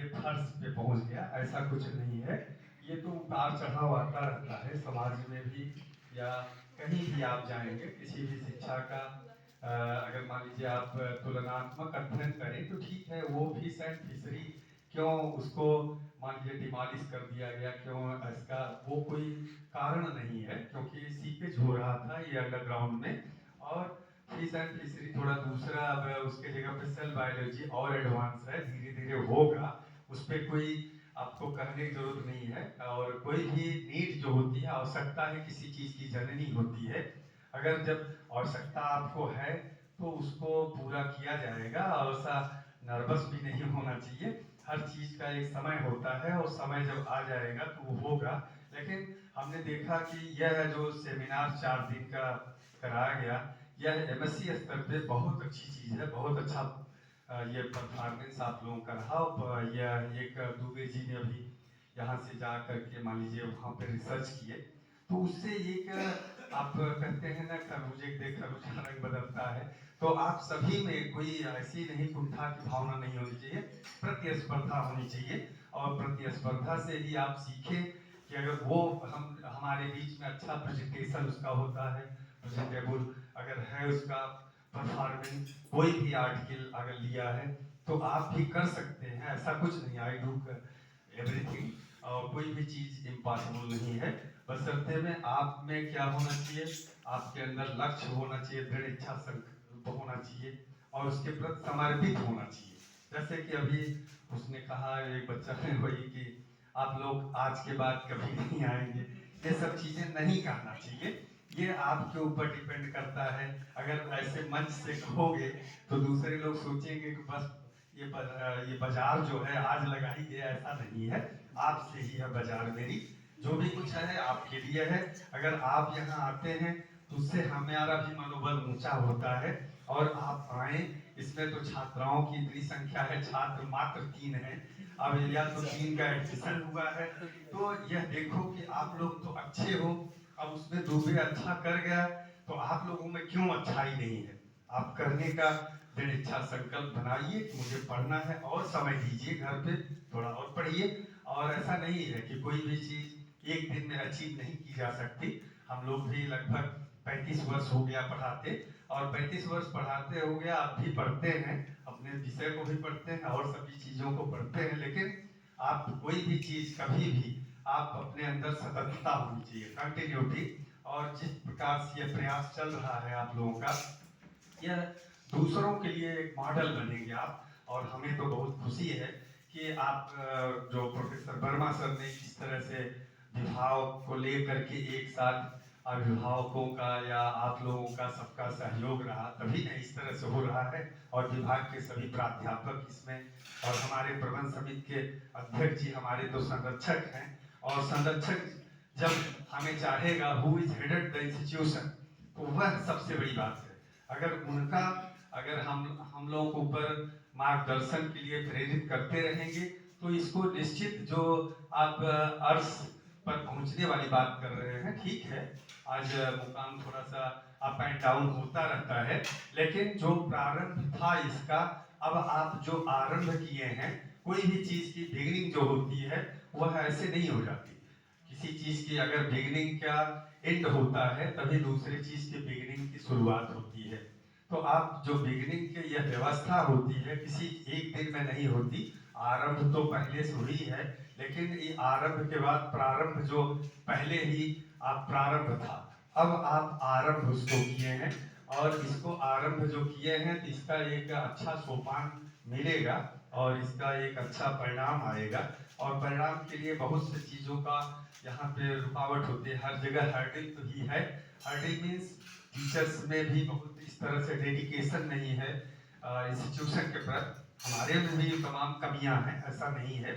ये फर्श पे पहुंच गया, ऐसा कुछ नहीं है। ये तो उतार चढ़ाव आता रहता है समाज में भी, या कहीं भी आप जाएंगे किसी भी शिक्षा का। अगर मान लीजिए आप तुलनात्मक अध्ययन करें तो ठीक है, वो फीस एंड फिशरी क्यों उसको मान लीजिए डिमॉलिश कर दिया गया, क्यों इसका वो कोई कारण नहीं है, क्योंकि सीपेज हो रहा था ये अंडरग्राउंड में। और फिश एंड फिशरी थोड़ा दूसरा, अब उसके जगह पे सेल बायोलॉजी और एडवांस है, धीरे धीरे होगा, उस पर कोई आपको कहने की जरूरत नहीं है। और कोई भी नीड जो होती है, आवश्यकता है, किसी चीज की जननी होती है। अगर जब आवश्यकता आपको है तो उसको पूरा किया जाएगा, और ऐसा नर्वस भी नहीं होना चाहिए। हर चीज का एक समय होता है, और समय जब आ जाएगा तो वो होगा। लेकिन हमने देखा कि यह जो सेमिनार 4 दिन का कराया गया, यह एमएससी स्तर पे बहुत अच्छी चीज है, बहुत अच्छा ये परफॉर्मेंस आप लोगों का रहा। यह एक दुबे जी ने अभी यहाँ से जा करके मान लीजिए वहाँ पे रिसर्च किए, तो उससे एक आप कहते हैं ना, खरबूजे देख खरबूजा रंग बदलता है। तो आप सभी में कोई ऐसी नहीं कुंठा की भावना नहीं होनी चाहिए, प्रतिस्पर्धा होनी चाहिए। और प्रतिस्पर्धा से ही आप सीखें कि अगर वो हमारे बीच में अच्छा प्रेजेंटेशन उसका होता है, प्रेजेंटेबल अगर है उसका परफॉर्मेंस, कोई भी आर्टिकल अगर लिया है तो आप भी कर सकते हैं, ऐसा कुछ नहीं। आई डू एवरीथिंग, और कोई भी चीज इम्पॉसिबल नहीं है। बशर्ते में आप में क्या होना चाहिए, आपके अंदर लक्ष्य होना चाहिए, दृढ़ इच्छा संकल्प होना चाहिए, और उसके प्रति समर्पित होना चाहिए। जैसे कि अभी उसने कहा, एक बच्चा ने वही कि आप लोग आज के बाद कभी नहीं आएंगे, ये सब चीजें नहीं कहना चाहिए। ये आपके ऊपर डिपेंड करता है। अगर ऐसे मंच से कहोगे तो दूसरे लोग सोचेंगे कि बस ये बाजार जो है आज लगा ही गया, ऐसा नहीं है। आपसे ही है बाजार मेरी, जो भी कुछ है आपके लिए है। अगर आप यहाँ आते हैं तो उससे हमारा भी मनोबल ऊंचा होता है। और आप आए, इसमें तो छात्राओं की इतनी संख्या है, छात्र मात्र 3 है, अब या तो 3 का एडमिशन हुआ है। तो यह देखो कि आप लोग तो अच्छे हो, अब उसमें दूसरे अच्छा कर गया तो आप लोगों में क्यों अच्छाई नहीं है। आप करने का दृढ़ इच्छा संकल्प बनाइए कि मुझे पढ़ना है, और समय दीजिए घर पे, थोड़ा और पढ़िए। और ऐसा नहीं है कि कोई भी चीज एक दिन में अचीव नहीं की जा सकती। हम लोग भी लगभग 35 वर्ष हो गया पढ़ाते, और 35 वर्ष पढ़ाते हो गया, आप भी पढ़ते हैं, अपने विषय को भी पढ़ते हैं और सभी चीजों को पढ़ते हैं। लेकिन आप कोई भी चीज कभी भी आप अपने अंदर सतर्कता होनी चाहिए, कंटिन्यूटी। और जिस प्रकार से यह प्रयास चल रहा है आप लोगों का, यह दूसरों के लिए एक मॉडल बनेंगे आप। और हमें तो बहुत खुशी है कि आप जो प्रोफेसर वर्मा सर ने इस तरह से विभाग को लेकर के एक साथ अभिभावकों का या आप लोगों का सबका सहयोग रहा, तभी ना इस तरह से हो रहा है। और विभाग के सभी प्राध्यापक इसमें, और हमारे प्रबंध समिति के अध्यक्ष जी हमारे तो संरक्षक हैं। और संरक्षक जब हमें चाहेगा, who is headed the institution, तो वह सबसे बड़ी बात है। अगर उनका, अगर हम लोगों को ऊपर मार्गदर्शन के लिए प्रेरित करते रहेंगे, तो इसको निश्चित, जो आप अर्श पर पहुंचने वाली बात कर रहे हैं, ठीक है, आज मुकाम थोड़ा सा अप एंड डाउन होता रहता है, लेकिन जो प्रारंभ था इसका, अब आप जो आरंभ किए हैं, कोई भी चीज की बिगिनिंग जो होती है वह ऐसे नहीं हो जाती। किसी चीज की अगर बिगिनिंग का एंड होता है, तभी दूसरी चीज की बिगिनिंग की शुरुआत होती है। तो आप जो बिगिनिंग की यह व्यवस्था होती है, किसी एक दिन में नहीं होती। आरंभ तो पहले से हुई है, लेकिन ये आरंभ के बाद प्रारंभ जो पहले ही आप प्रारंभ था, अब आप आरंभ उसको किए हैं। और इसको आरंभ जो किए हैं तो इसका एक अच्छा सोपान मिलेगा, और इसका एक अच्छा परिणाम आएगा। और परिणाम के लिए बहुत सी चीजों का यहाँ पे रुकावट होती है, हर जगह हर्डिल तो ही है। हर्डिल मीन्स टीचर्स में भी बहुत इस तरह से डेडिकेशन नहीं है इंस्टीट्यूशन के प्रति। हमारे में भी तमाम कमियां हैं, ऐसा नहीं है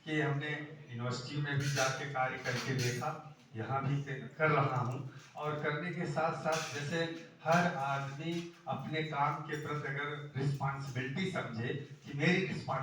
कि हमने यूनिवर्सिटी में भी जाके कार्य करके देखा, यहाँ भी कर रहा हूँ। और करने के साथ साथ जैसे हर आदमी अपने काम के प्रति अगर रिस्पॉन्सिबिलिटी समझे कि मेरी रिस्पॉन्सिबिलिटी